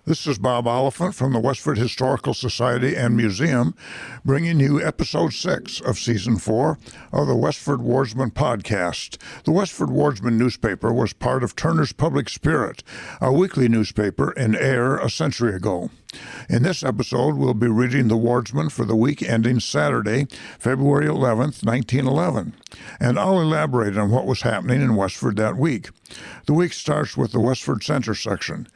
This is Bob Oliphant from the Westford Historical Society and Museum, bringing you Episode 6 of Season 4 of the Westford Wardsman podcast. The Westford Wardsman newspaper was part of Turner's Public Spirit, a weekly newspaper in Ayer a century ago. In this episode, we'll be reading the Wardsman for the week ending Saturday, February 11th, 1911, and I'll elaborate on what was happening in Westford that week. The week starts with the Westford Center section.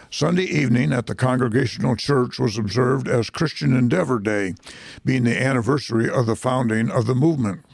Sunday evening at the Congregational Church was observed as Christian Endeavor Day, being the anniversary of the founding of the movement.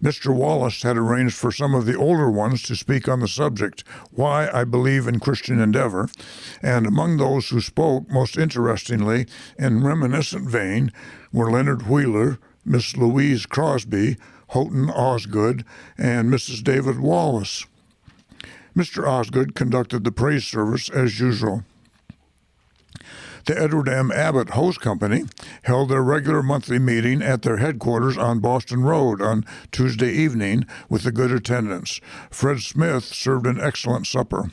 Mr. Wallace had arranged for some of the older ones to speak on the subject, Why I Believe in Christian Endeavor, and among those who spoke, most interestingly, in reminiscent vein, were Leonard Wheeler, Miss Louise Crosby, Houghton Osgood, and Mrs. David Wallace. Mr. Osgood conducted the praise service as usual. The Edward M. Abbott Hose Company held their regular monthly meeting at their headquarters on Boston Road on Tuesday evening with a good attendance. Fred Smith served an excellent supper.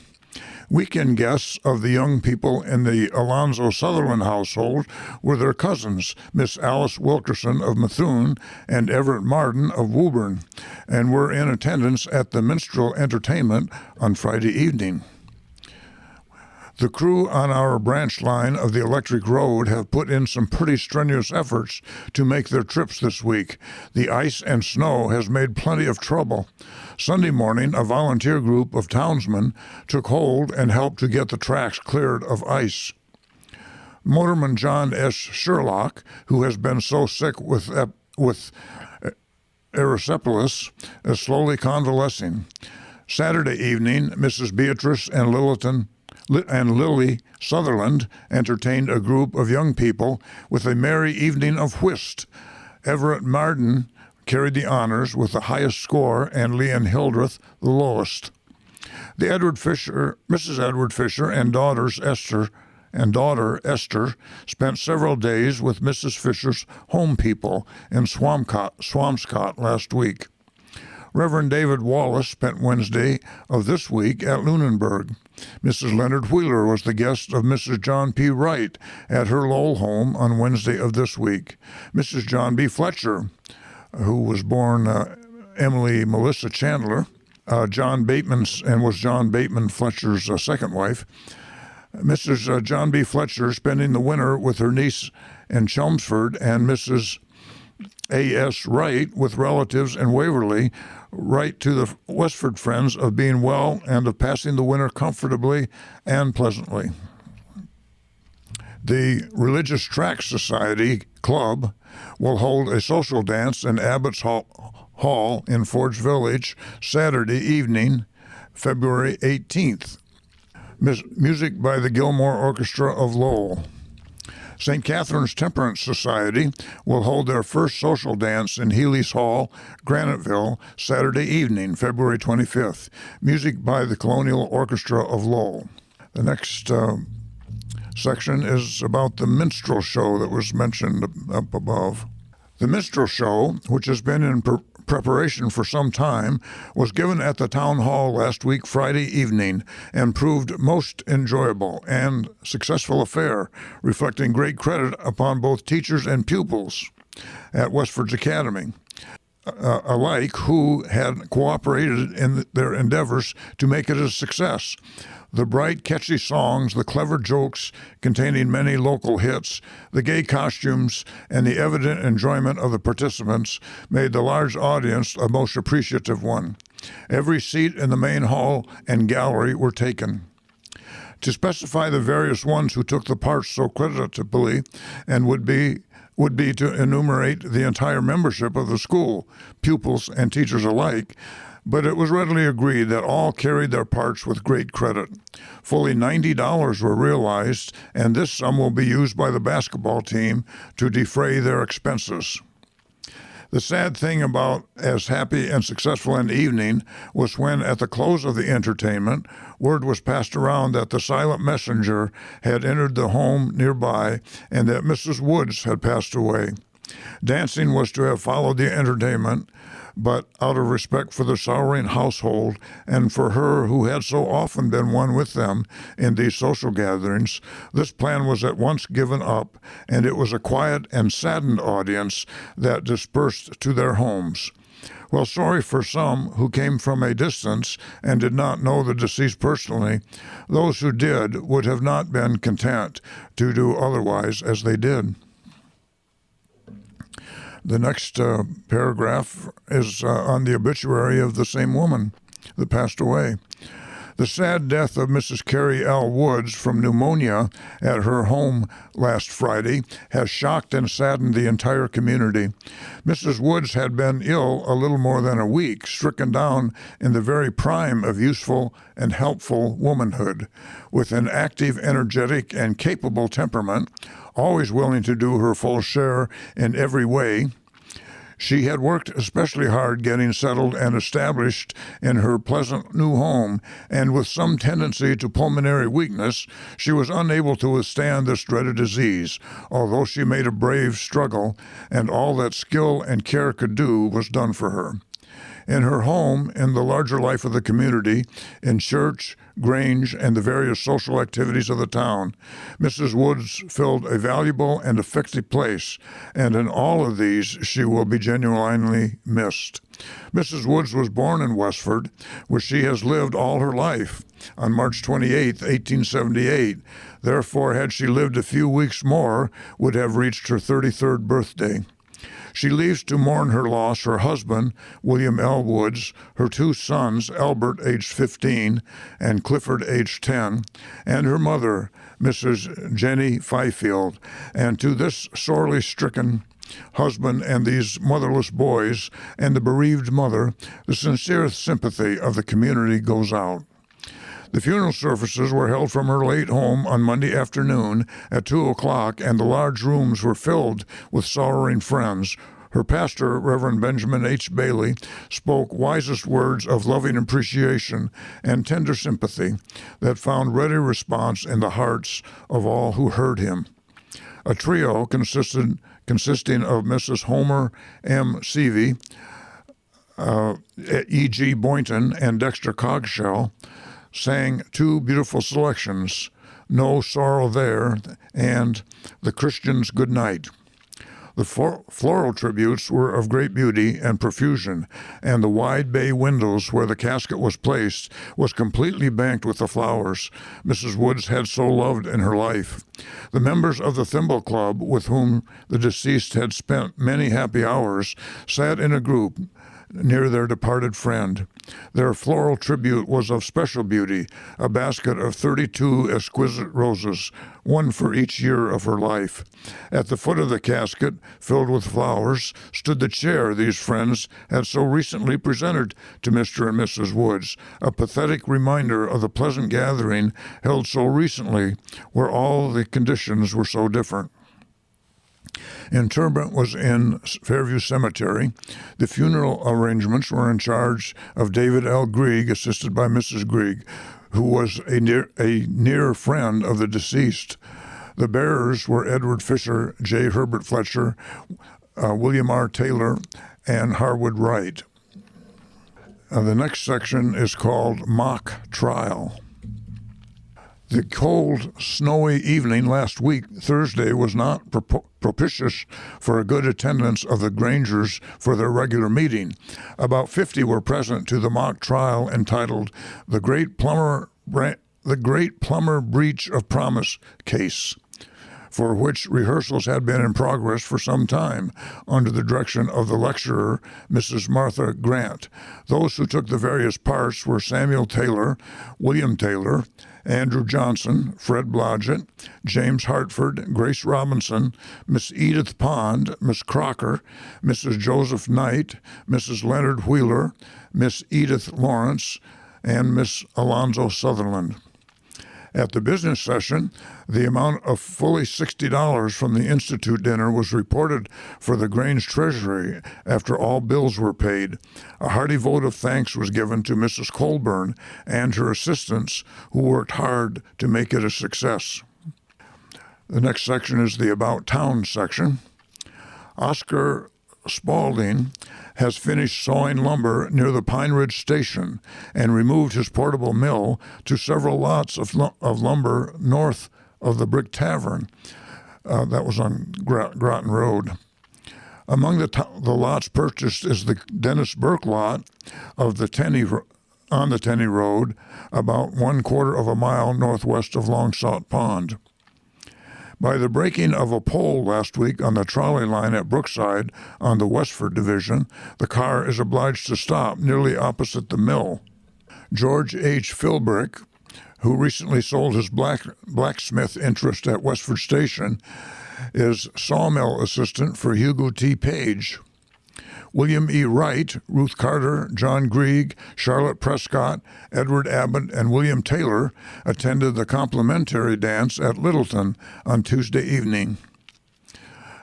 Weekend guests of the young people in the Alonzo Sutherland household were their cousins, Miss Alice Wilkerson of Methuen and Everett Marden of Woburn, and were in attendance at the minstrel entertainment on Friday evening. The crew on our branch line of the electric road have put in some pretty strenuous efforts to make their trips this week. The ice and snow has made plenty of trouble. Sunday morning, a volunteer group of townsmen took hold and helped to get the tracks cleared of ice. Motorman John S. Sherlock, who has been so sick with erysipelas, is slowly convalescing. Saturday evening, Mrs. Beatrice and Lily Sutherland entertained a group of young people with a merry evening of whist. Everett Marden carried the honors with the highest score and Leon Hildreth the lowest. Mrs. Edward Fisher and daughter Esther spent several days with Mrs. Fisher's home people in Swampscott last week. Reverend David Wallace spent Wednesday of this week at Lunenburg. Mrs. Leonard Wheeler was the guest of Mrs. John P. Wright at her Lowell home on Wednesday of this week. Mrs. John B. Fletcher, who was born Emily Melissa Chandler, John Bateman Fletcher's second wife. Mrs. John B. Fletcher spending the winter with her niece in Chelmsford, and Mrs. A.S. Wright with relatives in Waverly, write to the Westford friends of being well and of passing the winter comfortably and pleasantly. The Religious Tract Society Club will hold a social dance in Abbott's Hall in Forge Village Saturday evening, February 18th. Music by the Gilmore Orchestra of Lowell. St. Catherine's Temperance Society will hold their first social dance in Healy's Hall, Graniteville, Saturday evening, February 25th. Music by the Colonial Orchestra of Lowell. The next section is about the minstrel show that was mentioned up above. The minstrel show, which has been in preparation for some time, was given at the town hall last week, Friday evening, and proved most enjoyable and successful affair, reflecting great credit upon both teachers and pupils at Westford's Academy alike, who had cooperated in their endeavors to make it a success. The bright, catchy songs, the clever jokes containing many local hits, the gay costumes, and the evident enjoyment of the participants made the large audience a most appreciative one. Every seat in the main hall and gallery were taken. To specify the various ones who took the parts so creditably and would be to enumerate the entire membership of the school, pupils and teachers alike, but it was readily agreed that all carried their parts with great credit. Fully $90 were realized, and this sum will be used by the basketball team to defray their expenses. The sad thing about as happy and successful an evening was when, at the close of the entertainment, word was passed around that the silent messenger had entered the home nearby and that Mrs. Woods had passed away. Dancing was to have followed the entertainment, but out of respect for the sorrowing household and for her who had so often been one with them in these social gatherings, this plan was at once given up, and it was a quiet and saddened audience that dispersed to their homes. While sorry for some who came from a distance and did not know the deceased personally, those who did would have not been content to do otherwise as they did. The next paragraph is on the obituary of the same woman that passed away. The sad death of Mrs. Carrie L. Woods from pneumonia at her home last Friday has shocked and saddened the entire community. Mrs. Woods had been ill a little more than a week, stricken down in the very prime of useful and helpful womanhood. With an active, energetic, and capable temperament, always willing to do her full share in every way, she had worked especially hard getting settled and established in her pleasant new home, and with some tendency to pulmonary weakness, she was unable to withstand this dreaded disease, although she made a brave struggle, and all that skill and care could do was done for her. In her home, in the larger life of the community, in church, grange, and the various social activities of the town, Mrs. Woods filled a valuable and effective place, and in all of these she will be genuinely missed. Mrs. Woods was born in Westford, where she has lived all her life, on March 28, 1878. Therefore, had she lived a few weeks more, would have reached her 33rd birthday. She leaves to mourn her loss her husband, William L. Woods, her two sons, Albert, aged 15, and Clifford, aged 10, and her mother, Mrs. Jenny Fifield. And to this sorely stricken husband and these motherless boys and the bereaved mother, the sincere sympathy of the community goes out. The funeral services were held from her late home on Monday afternoon at 2 o'clock, and the large rooms were filled with sorrowing friends. Her pastor, Reverend Benjamin H. Bailey, spoke wisest words of loving appreciation and tender sympathy that found ready response in the hearts of all who heard him. A trio consisting of Mrs. Homer M. Seavey, E.G. Boynton, and Dexter Cogshell sang two beautiful selections, No Sorrow There and The Christian's Good Night. The floral tributes were of great beauty and profusion, and the wide bay windows where the casket was placed was completely banked with the flowers Mrs. Woods had so loved in her life. The members of the Thimble Club, with whom the deceased had spent many happy hours, sat in a group near their departed friend. Their floral tribute was of special beauty, a basket of 32 exquisite roses, one for each year of her life. At the foot of the casket, filled with flowers, stood the chair these friends had so recently presented to Mr. and Mrs. Woods, a pathetic reminder of the pleasant gathering held so recently, where all the conditions were so different. Interment was in Fairview Cemetery. The funeral arrangements were in charge of David L. Grieg, assisted by Mrs. Grieg, who was a near friend of the deceased. The bearers were Edward Fisher, J. Herbert Fletcher, William R. Taylor, and Harwood Wright. The next section is called Mock Trial. The cold, snowy evening last week, Thursday, was not propitious for a good attendance of the Grangers for their regular meeting. About 50 were present to the mock trial entitled The Great Plumber Breach of Promise Case, for which rehearsals had been in progress for some time under the direction of the lecturer, Mrs. Martha Grant. Those who took the various parts were Samuel Taylor, William Taylor, Andrew Johnson, Fred Blodgett, James Hartford, Grace Robinson, Miss Edith Pond, Miss Crocker, Mrs. Joseph Knight, Mrs. Leonard Wheeler, Miss Edith Lawrence, and Miss Alonzo Sutherland. At the business session, the amount of fully $60 from the Institute dinner was reported for the Grange Treasury after all bills were paid. A hearty vote of thanks was given to Mrs. Colburn and her assistants, who worked hard to make it a success. The next section is the About Town section. Oscar Spaulding has finished sawing lumber near the Pine Ridge Station and removed his portable mill to several lots of lumber north of the Brick Tavern. That was on Groton Road. Among the lots purchased is the Dennis Burke lot of the on the Tenney Road, about 1/4 of a mile northwest of Longsought Pond. By the breaking of a pole last week on the trolley line at Brookside on the Westford Division, the car is obliged to stop nearly opposite the mill. George H. Philbrick, who recently sold his blacksmith interest at Westford Station, is sawmill assistant for Hugo T. Page. William E. Wright, Ruth Carter, John Grieg, Charlotte Prescott, Edward Abbott, and William Taylor attended the complimentary dance at Littleton on Tuesday evening.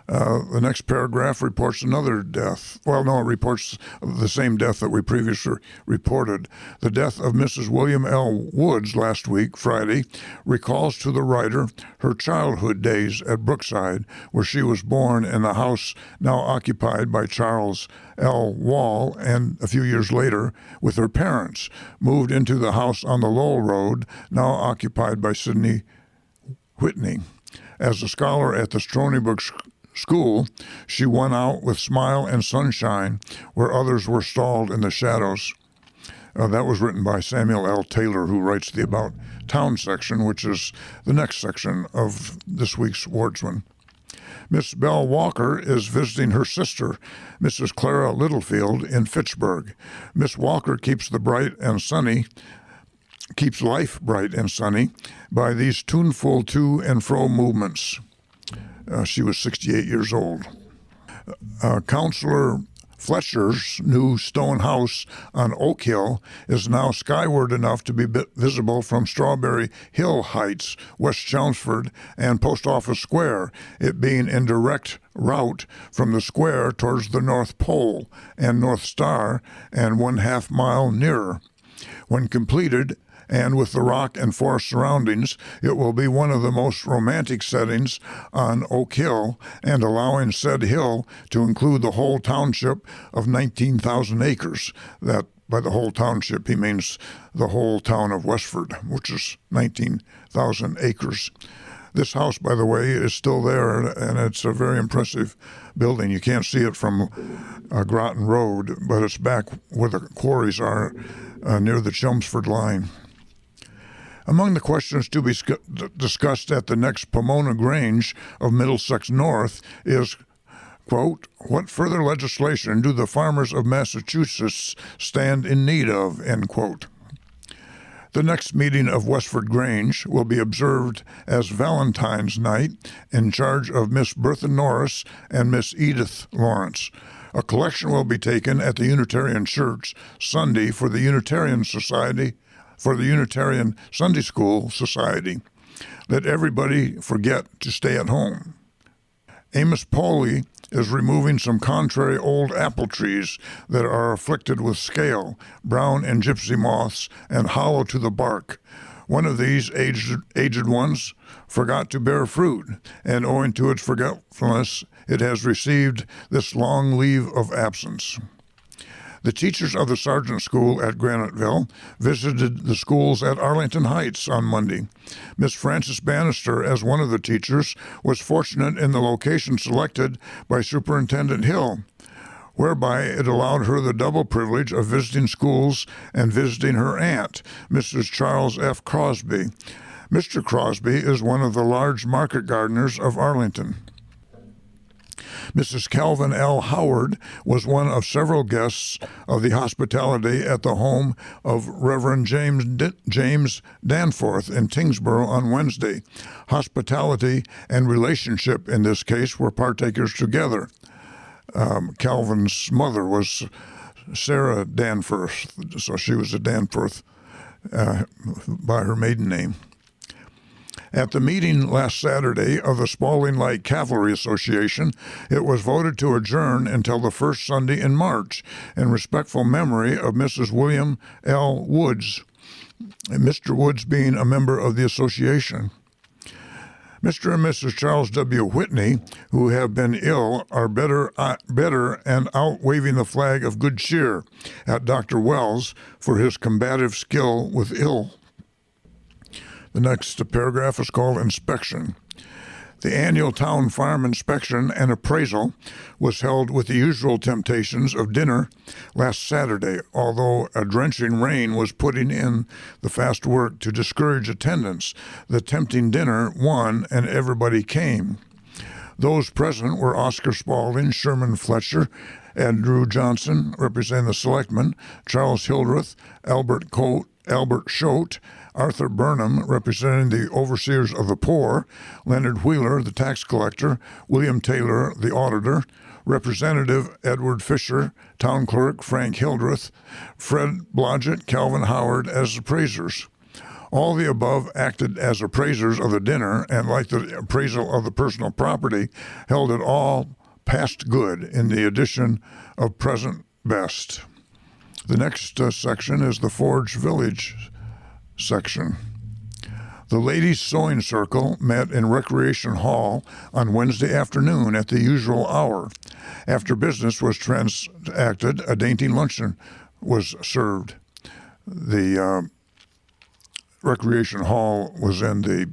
The next paragraph reports another death. Well, no, it reports the same death that we previously reported. The death of Mrs. William L. Woods last week, Friday, recalls to the writer her childhood days at Brookside, where she was born in the house now occupied by Charles L. Wall, and a few years later, with her parents, moved into the house on the Lowell Road, now occupied by Sidney Whitney. As a scholar at the Stony Brook School, she won out with smile and sunshine where others were stalled in the shadows. That was written by Samuel L. Taylor, who writes the About Town section, which is the next section of this week's Wardsman. Miss Belle Walker is visiting her sister, Mrs. Clara Littlefield, in Fitchburg. Miss Walker keeps life bright and sunny by these tuneful to and fro movements. She was 68 years old. Councillor Fletcher's new stone house on Oak Hill is now skyward enough to be visible from Strawberry Hill Heights, West Chelmsford, and Post Office Square, it being in direct route from the square towards the North Pole and North Star, and 1/2 mile nearer. When completed, and with the rock and forest surroundings, it will be one of the most romantic settings on Oak Hill, and allowing said hill to include the whole township of 19,000 acres. That, by the whole township, he means the whole town of Westford, which is 19,000 acres. This house, by the way, is still there, and it's a very impressive building. You can't see it from Groton Road, but it's back where the quarries are near the Chelmsford line. Among the questions to be discussed at the next Pomona Grange of Middlesex North is, quote, what further legislation do the farmers of Massachusetts stand in need of, end quote. The next meeting of Westford Grange will be observed as Valentine's Night in charge of Miss Bertha Norris and Miss Edith Lawrence. A collection will be taken at the Unitarian Church Sunday for the Unitarian Sunday School Society. Let everybody forget to stay at home. Amos Poley is removing some contrary old apple trees that are afflicted with scale, brown and gypsy moths, and hollow to the bark. One of these aged ones forgot to bear fruit, and owing to its forgetfulness, it has received this long leave of absence. The teachers of the Sergeant School at Graniteville visited the schools at Arlington Heights on Monday. Miss Frances Bannister, as one of the teachers, was fortunate in the location selected by Superintendent Hill, whereby it allowed her the double privilege of visiting schools and visiting her aunt, Mrs. Charles F. Crosby. Mr. Crosby is one of the large market gardeners of Arlington. Mrs. Calvin L. Howard was one of several guests of the hospitality at the home of Reverend James Danforth in Tingsboro on Wednesday. Hospitality and relationship in this case were partakers together. Calvin's mother was Sarah Danforth, so she was a Danforth by her maiden name. At the meeting last Saturday of the Spaulding Light Cavalry Association, it was voted to adjourn until the first Sunday in March in respectful memory of Mrs. William L. Woods, Mr. Woods being a member of the association. Mr. and Mrs. Charles W. Whitney, who have been ill, are better and out waving the flag of good cheer at Dr. Wells for his combative skill with ill. The next paragraph is called Inspection. The annual town farm inspection and appraisal was held with the usual temptations of dinner last Saturday, although a drenching rain was putting in the fast work to discourage attendance. The tempting dinner won, and everybody came. Those present were Oscar Spaulding, Sherman Fletcher, Andrew Johnson, representing the selectmen, Charles Hildreth, Albert Schote, Arthur Burnham, representing the overseers of the poor, Leonard Wheeler, the tax collector, William Taylor, the auditor, Representative Edward Fisher, town clerk Frank Hildreth, Fred Blodgett, Calvin Howard as appraisers. All the above acted as appraisers of the dinner, and like the appraisal of the personal property, held it all past good in the edition of present best. The next section is the Forge Village section. The Ladies' Sewing Circle met in Recreation Hall on Wednesday afternoon at the usual hour. After business was transacted, a dainty luncheon was served. The Recreation Hall was in the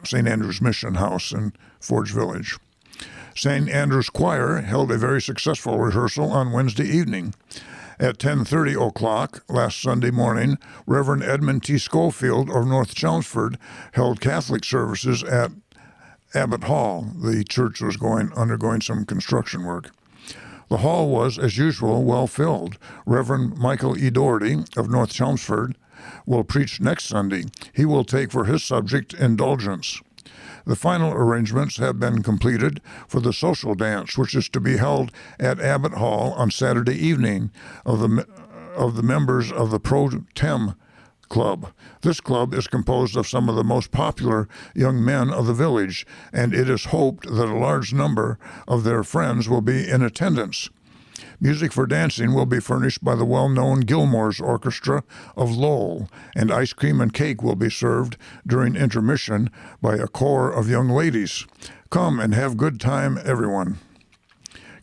St. Andrew's Mission House in Forge Village. St. Andrew's Choir held a very successful rehearsal on Wednesday evening. At 10:30 o'clock last Sunday morning, Reverend Edmund T. Schofield of North Chelmsford held Catholic services at Abbott Hall. The church was undergoing some construction work. The hall was, as usual, well filled. Reverend Michael E. Doherty of North Chelmsford will preach next Sunday. He will take for his subject indulgence. The final arrangements have been completed for the social dance, which is to be held at Abbott Hall on Saturday evening of the members of the Pro Tem Club. This club is composed of some of the most popular young men of the village, and it is hoped that a large number of their friends will be in attendance. Music for dancing will be furnished by the well-known Gilmore's Orchestra of Lowell, and ice cream and cake will be served during intermission by a corps of young ladies. Come and have good time, everyone.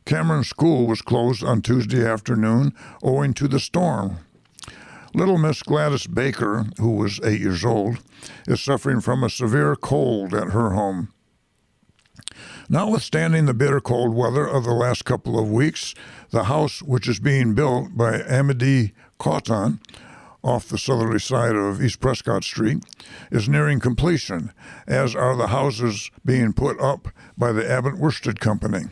Cameron School was closed on Tuesday afternoon owing to the storm. Little Miss Gladys Baker, who was 8 years old, is suffering from a severe cold at her home. Notwithstanding the bitter cold weather of the last couple of weeks, the house, which is being built by Amity Cotton off the southerly side of East Prescott Street, is nearing completion, as are the houses being put up by the Abbott Worsted Company.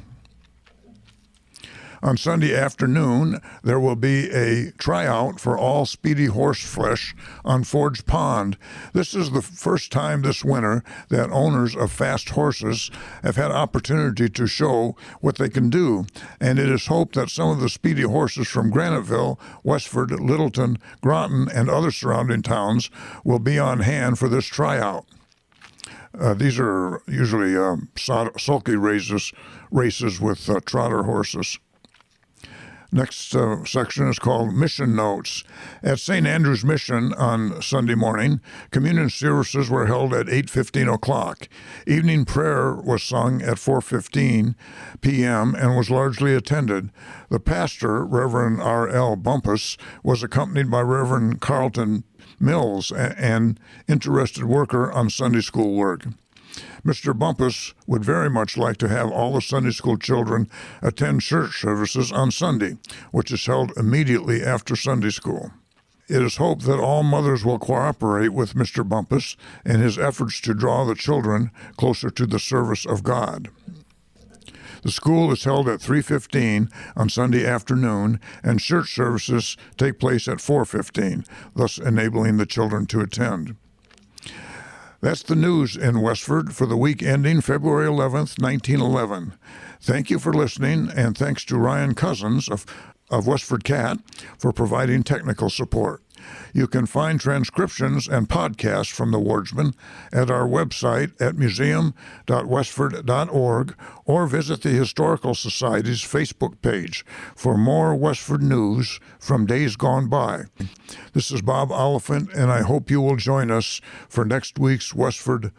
On Sunday afternoon, there will be a tryout for all speedy horseflesh on Forge Pond. This is the first time this winter that owners of fast horses have had opportunity to show what they can do, and it is hoped that some of the speedy horses from Graniteville, Westford, Littleton, Groton, and other surrounding towns will be on hand for this tryout. These are usually sulky races with trotter horses. Next section is called Mission Notes. At St. Andrew's Mission on Sunday morning, communion services were held at 8:15 o'clock. Evening prayer was sung at 4:15 p.m. and was largely attended. The pastor, Reverend R.L. Bumpus, was accompanied by Reverend Carlton Mills, an interested worker on Sunday school work. Mr. Bumpus would very much like to have all the Sunday school children attend church services on Sunday, which is held immediately after Sunday school. It is hoped that all mothers will cooperate with Mr. Bumpus in his efforts to draw the children closer to the service of God. The school is held at 3:15 on Sunday afternoon, and church services take place at 4:15, thus enabling the children to attend. That's the news in Westford for the week ending February 11th, 1911. Thank you for listening, and thanks to Ryan Cousins of Westford CAT for providing technical support. You can find transcriptions and podcasts from the Wardsman at our website at museum.westford.org or visit the Historical Society's Facebook page for more Westford news from days gone by. This is Bob Oliphant, and I hope you will join us for next week's Westford